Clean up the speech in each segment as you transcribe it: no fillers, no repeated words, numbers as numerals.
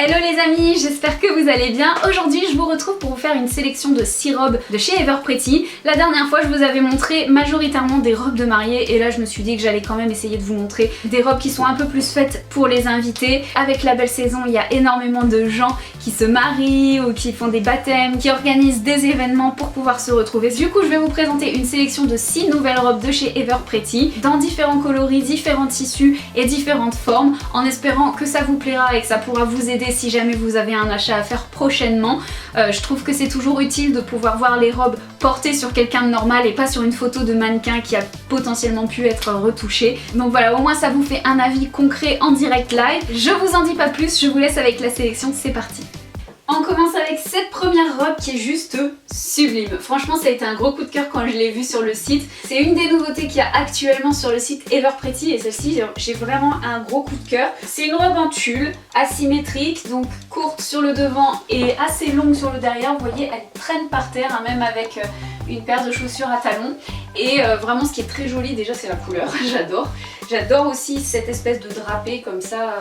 Hello les amis, j'espère que vous allez bien. Aujourd'hui je vous retrouve pour vous faire une sélection de 6 robes de chez Everpretty. La dernière fois je vous avais montré majoritairement des robes de mariée et là je me suis dit que j'allais quand même essayer de vous montrer des robes qui sont un peu plus faites pour les invités. Avec la belle saison, il y a énormément de gens qui se marient ou qui font des baptêmes, qui organisent des événements pour pouvoir se retrouver. Du coup je vais vous présenter une sélection de 6 nouvelles robes de chez Everpretty dans différents coloris, différents tissus et différentes formes, en espérant que ça vous plaira et que ça pourra vous aider si jamais vous avez un achat à faire prochainement. Je trouve que c'est toujours utile de pouvoir voir les robes portées sur quelqu'un de normal et pas sur une photo de mannequin qui a potentiellement pu être retouchée. Donc voilà, au moins ça vous fait un avis concret en direct live. Je vous en dis pas plus, je vous laisse avec la sélection, c'est parti. On commence avec cette première robe qui est juste sublime. Franchement ça a été un gros coup de cœur quand je l'ai vue sur le site. C'est une des nouveautés qu'il y a actuellement sur le site Everpretty et celle-ci j'ai vraiment un gros coup de cœur. C'est une robe en tulle, asymétrique, donc courte sur le devant et assez longue sur le derrière. Vous voyez, elle traîne par terre, hein, même avec une paire de chaussures à talons. Et vraiment ce qui est très joli déjà c'est la couleur, j'adore. J'adore aussi cette espèce de drapé comme ça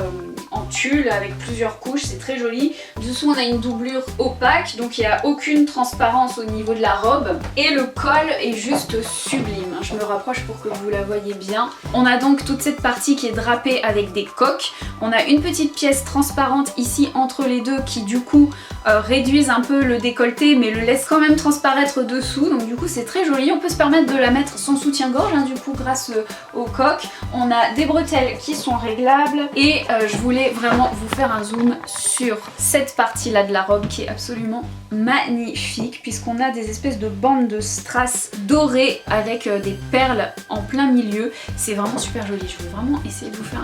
en tulle avec plusieurs couches, c'est très joli. Dessous on a une doublure opaque, donc il n'y a aucune transparence au niveau de la robe. Et le col est juste sublime, je me rapproche pour que vous la voyez bien. On a donc toute cette partie qui est drapée avec des coques. On a une petite pièce transparente ici entre les deux qui du coup réduisent un peu le décolleté mais le laisse quand même transparaître dessous. Donc du coup c'est très joli, on peut se permettre de la mettre sans soutien-gorge hein, du coup grâce aux coques. On a des bretelles qui sont réglables et je voulais vraiment vous faire un zoom sur cette partie là de la robe qui est absolument magnifique puisqu'on a des espèces de bandes de strass dorées avec des perles en plein milieu. C'est vraiment super joli, je vais vraiment essayer de vous faire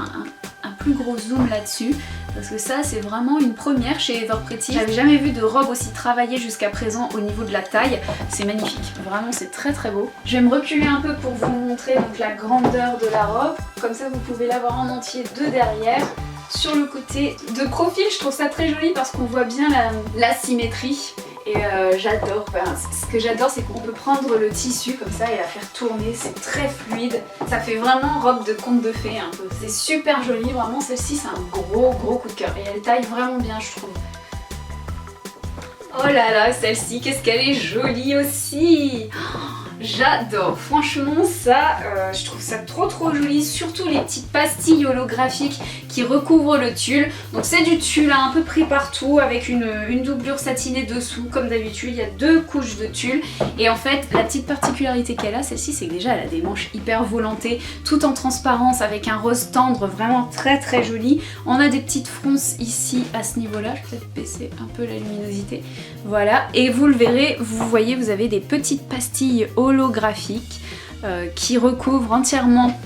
un plus gros zoom là-dessus parce que ça c'est vraiment une première chez Everpretty. J'avais jamais vu de robe aussi travaillée jusqu'à présent au niveau de la taille, c'est magnifique, vraiment c'est très très beau. Je vais me reculer un peu pour vous montrer donc la grandeur de la robe, comme ça vous pouvez l'avoir en entier de derrière. Sur le côté de profil je trouve ça très joli parce qu'on voit bien la symétrie. Et j'adore, ce que j'adore c'est qu'on peut prendre le tissu comme ça et la faire tourner, c'est très fluide. Ça fait vraiment robe de conte de fées un peu. C'est super joli, vraiment celle-ci c'est un gros coup de cœur. Et elle taille vraiment bien je trouve. Oh là là, celle-ci, qu'est-ce qu'elle est jolie aussi! J'adore, franchement ça, je trouve ça trop joli, surtout les petites pastilles holographiques qui recouvrent le tulle. Donc c'est du tulle un peu pris partout avec une doublure satinée dessous comme d'habitude, il y a 2 couches de tulle. Et en fait la petite particularité qu'elle a, celle-ci, c'est que déjà elle a des manches hyper volantées, tout en transparence avec un rose tendre vraiment très joli. On a des petites fronces ici à ce niveau-là, je vais peut-être baisser un peu la luminosité. Voilà, et vous le verrez, vous voyez, vous avez des petites pastilles holographique qui recouvre entièrement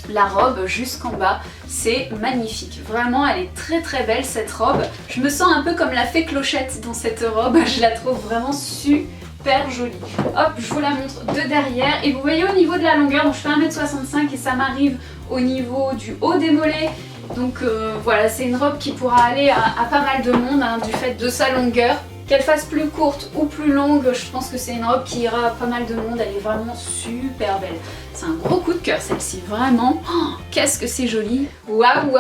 la robe jusqu'en bas. C'est magnifique, vraiment elle est très belle cette robe. Je me sens un peu comme la fée Clochette dans cette robe, je la trouve vraiment super jolie. Hop, je vous la montre de derrière et vous voyez au niveau de la longueur, donc je fais 1m65 et ça m'arrive au niveau du haut des mollets. Donc voilà, c'est une robe qui pourra aller à pas mal de monde hein, du fait de sa longueur. Qu'elle fasse plus courte ou plus longue, je pense que c'est une robe qui ira à pas mal de monde, elle est vraiment super belle. C'est un gros coup de cœur celle-ci, vraiment. Oh, qu'est-ce que c'est joli. Waouh.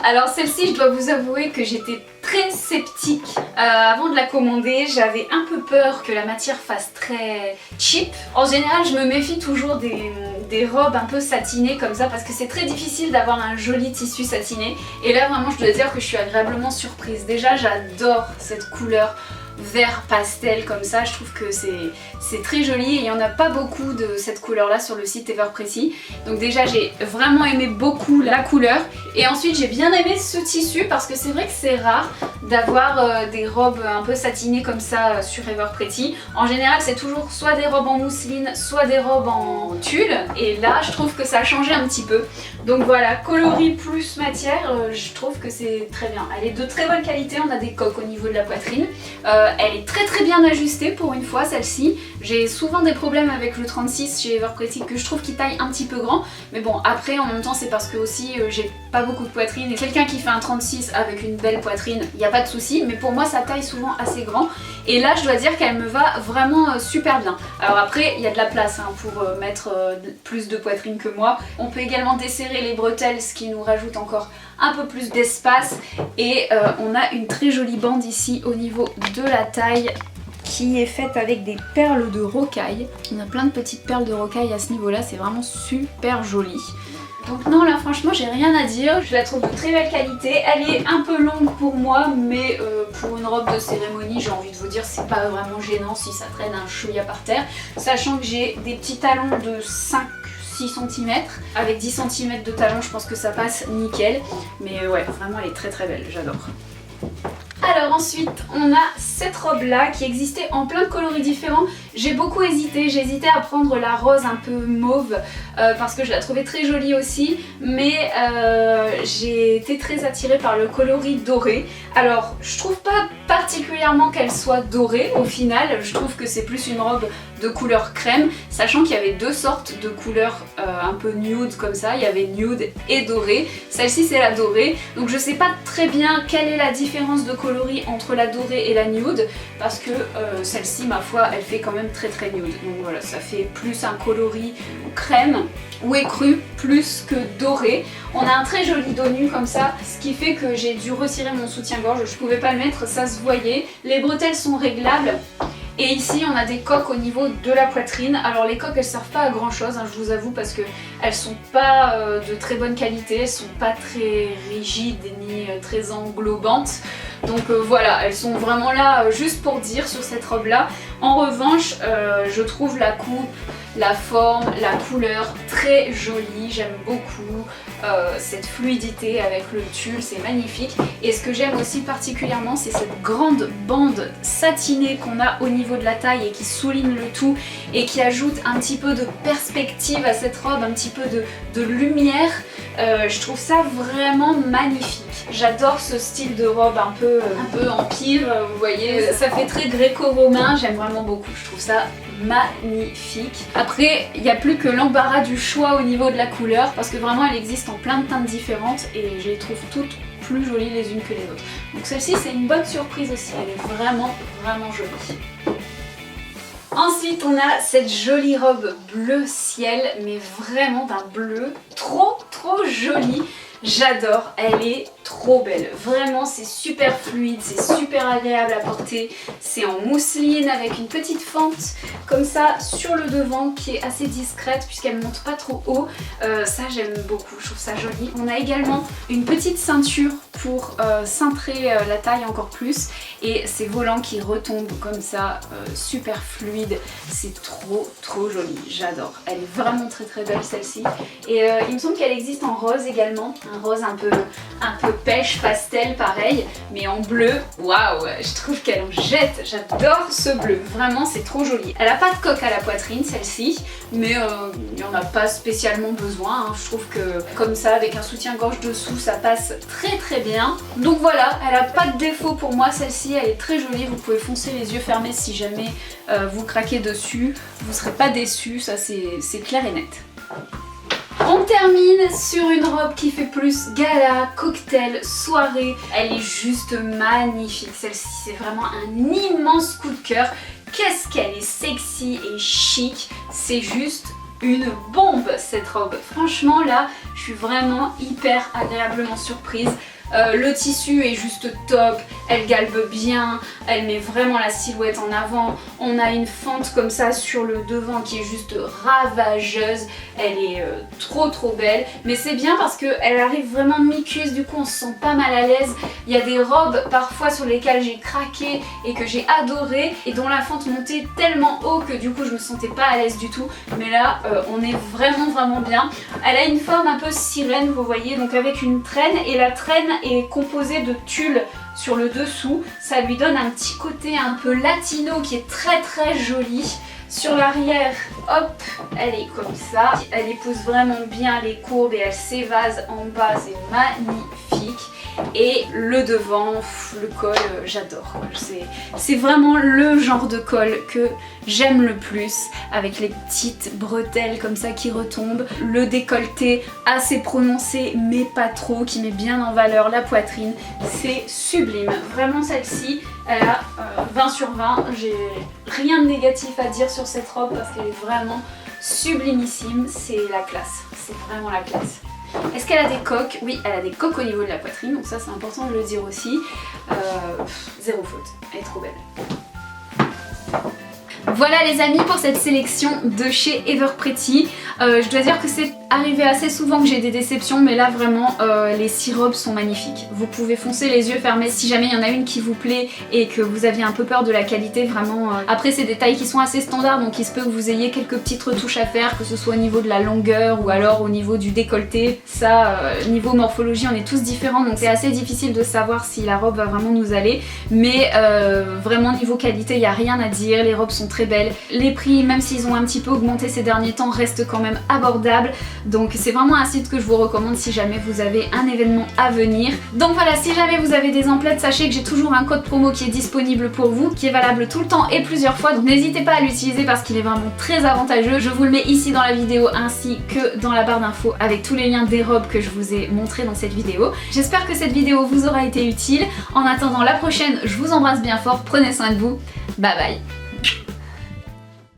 Alors celle-ci, je dois vous avouer que j'étais très sceptique avant de la commander. J'avais un peu peur que la matière fasse très cheap. En général, je me méfie toujours des robes un peu satinées comme ça parce que c'est très difficile d'avoir un joli tissu satiné. Et là, vraiment, je dois dire que je suis agréablement surprise. Déjà, j'adore cette couleur vert pastel comme ça, je trouve que c'est très joli et il n'y en a pas beaucoup de cette couleur là sur le site Everpretty. Donc déjà j'ai vraiment aimé beaucoup la couleur et ensuite j'ai bien aimé ce tissu parce que c'est vrai que c'est rare d'avoir des robes un peu satinées comme ça sur Everpretty. En général c'est toujours soit des robes en mousseline soit des robes en tulle et là je trouve que ça a changé un petit peu. Donc voilà, coloris plus matière, je trouve que c'est très bien. Elle est de très bonne qualité, on a des coques au niveau de la poitrine. Elle est très bien ajustée pour une fois celle-ci. J'ai souvent des problèmes avec le 36 chez Everpretty que je trouve qu'il taille un petit peu grand. Mais bon après en même temps c'est parce que aussi j'ai pas beaucoup de poitrine et quelqu'un qui fait un 36 avec une belle poitrine, il n'y a pas de souci, mais pour moi ça taille souvent assez grand. Et là je dois dire qu'elle me va vraiment super bien. Alors après il y a de la place hein, pour mettre plus de poitrine que moi. On peut également desserrer les bretelles, ce qui nous rajoute encore un peu plus d'espace. Et on a une très jolie bande ici au niveau de la taille qui est faite avec des perles de rocaille. On a plein de petites perles de rocaille à ce niveau là, c'est vraiment super joli. Donc non là franchement j'ai rien à dire, je la trouve de très belle qualité, elle est un peu longue pour moi mais pour une robe de cérémonie j'ai envie de vous dire c'est pas vraiment gênant si ça traîne un chouïa par terre, sachant que j'ai des petits talons de 5-6 cm, avec 10 cm de talons je pense que ça passe nickel, mais ouais vraiment elle est très très belle, j'adore. Alors ensuite on a cette robe là qui existait en plein de coloris différents. J'ai beaucoup hésité, j'ai hésité à prendre la rose un peu mauve parce que je la trouvais très jolie aussi, mais j'ai été très attirée par le coloris doré. Alors je trouve pas particulièrement qu'elle soit dorée au final, je trouve que c'est plus une robe de couleur crème, sachant qu'il y avait deux sortes de couleurs un peu nude comme ça, il y avait nude et doré. Celle-ci c'est la dorée, donc je sais pas très bien quelle est la différence de coloris entre la dorée et la nude, parce que celle-ci ma foi elle fait quand même très très nude, donc voilà ça fait plus un coloris crème ou écru plus que doré. On a un très joli dos nu comme ça, ce qui fait que j'ai dû retirer mon soutien-gorge, je pouvais pas le mettre, ça se voyait. Les bretelles sont réglables. Et ici on a des coques au niveau de la poitrine. Alors les coques elles servent pas à grand chose hein, je vous avoue, parce que elles sont pas de très bonne qualité, elles sont pas très rigides ni très englobantes. Donc voilà, elles sont vraiment là juste pour dire sur cette robe là. En revanche je trouve la coupe, la forme, la couleur très jolie, j'aime beaucoup cette fluidité avec le tulle, c'est magnifique. Et ce que j'aime aussi particulièrement c'est cette grande bande satinée qu'on a au niveau de la taille et qui souligne le tout et qui ajoute un petit peu de perspective à cette robe, un petit peu de lumière. Je trouve ça vraiment magnifique. J'adore ce style de robe un peu empire, vous voyez, ça fait très gréco-romain, j'aime vraiment beaucoup, je trouve ça magnifique. Après, il n'y a plus que l'embarras du choix au niveau de la couleur, parce que vraiment elle existe en plein de teintes différentes et je les trouve toutes plus jolies les unes que les autres. Donc celle-ci c'est une bonne surprise aussi, elle est vraiment jolie. Ensuite on a cette jolie robe bleu ciel, mais vraiment d'un bleu trop joli. J'adore, elle est trop belle, vraiment c'est super fluide, c'est super agréable à porter, c'est en mousseline avec une petite fente comme ça sur le devant qui est assez discrète puisqu'elle ne monte pas trop haut, ça j'aime beaucoup, je trouve ça joli. On a également une petite ceinture pour cintrer la taille encore plus et ces volants qui retombent comme ça, super fluide, c'est trop joli, j'adore. Elle est vraiment très belle celle-ci et il me semble qu'elle existe en rose également, un rose un peu pêche pastel pareil, mais en bleu, waouh, je trouve qu'elle en jette, j'adore ce bleu, vraiment c'est trop joli. Elle a pas de coque à la poitrine celle-ci, mais il n'y en a pas spécialement besoin, hein. Je trouve que comme ça avec un soutien-gorge dessous ça passe très bien. Donc voilà, elle a pas de défaut pour moi celle-ci, elle est très jolie, vous pouvez foncer les yeux fermés si jamais vous craquez dessus, vous serez pas déçus, ça c'est clair et net. On termine sur une robe qui fait plus gala, cocktail, soirée. Elle est juste magnifique. Celle-ci, c'est vraiment un immense coup de cœur. Qu'est-ce qu'elle est sexy et chic. C'est juste une bombe cette robe. Franchement là, je suis vraiment hyper agréablement surprise. Le tissu est juste top, elle galbe bien, elle met vraiment la silhouette en avant. On a une fente comme ça sur le devant qui est juste ravageuse. Elle est trop belle, mais c'est bien parce qu'elle arrive vraiment mi-cuisse, du coup on se sent pas mal à l'aise. Il y a des robes parfois sur lesquelles j'ai craqué et que j'ai adoré et dont la fente montait tellement haut que du coup je me sentais pas à l'aise du tout. Mais là on est vraiment bien. Elle a une forme un peu sirène, vous voyez, donc avec une traîne, et la traîne est composée de tulle sur le dessous. Ça lui donne un petit côté un peu latino qui est très joli. Sur l'arrière, hop, elle est comme ça. Elle épouse vraiment bien les courbes et elle s'évase en bas, c'est magnifique. et le devant, le col, j'adore. C'est vraiment le genre de col que j'aime le plus, avec les petites bretelles comme ça qui retombent, le décolleté assez prononcé mais pas trop, qui met bien en valeur la poitrine. C'est sublime. Vraiment celle-ci, elle a 20 sur 20. J'ai rien de négatif à dire sur cette robe parce qu'elle est vraiment sublimissime. C'est la classe. C'est vraiment la classe. Est-ce qu'elle a des coques? Oui, elle a des coques au niveau de la poitrine, donc ça c'est important de le dire aussi. Zéro faute, elle est trop belle. Voilà les amis pour cette sélection de chez Everpretty. Je dois dire que c'est arrivé assez souvent que j'ai des déceptions, mais là vraiment les 6 robes sont magnifiques. Vous pouvez foncer les yeux fermés si jamais il y en a une qui vous plaît et que vous aviez un peu peur de la qualité, vraiment. Après c'est des tailles qui sont assez standards, donc il se peut que vous ayez quelques petites retouches à faire, que ce soit au niveau de la longueur ou alors au niveau du décolleté. Ça, niveau morphologie, on est tous différents, donc c'est assez difficile de savoir si la robe va vraiment nous aller. Mais vraiment niveau qualité, il n'y a rien à dire, les robes sont très belles. Les prix, même s'ils ont un petit peu augmenté ces derniers temps, restent quand même abordables. Donc c'est vraiment un site que je vous recommande si jamais vous avez un événement à venir. Donc voilà, si jamais vous avez des emplettes, sachez que j'ai toujours un code promo qui est disponible pour vous, qui est valable tout le temps et plusieurs fois. Donc n'hésitez pas à l'utiliser parce qu'il est vraiment très avantageux. Je vous le mets ici dans la vidéo ainsi que dans la barre d'infos avec tous les liens des robes que je vous ai montrés dans cette vidéo. J'espère que cette vidéo vous aura été utile. En attendant la prochaine, je vous embrasse bien fort, prenez soin de vous. Bye bye.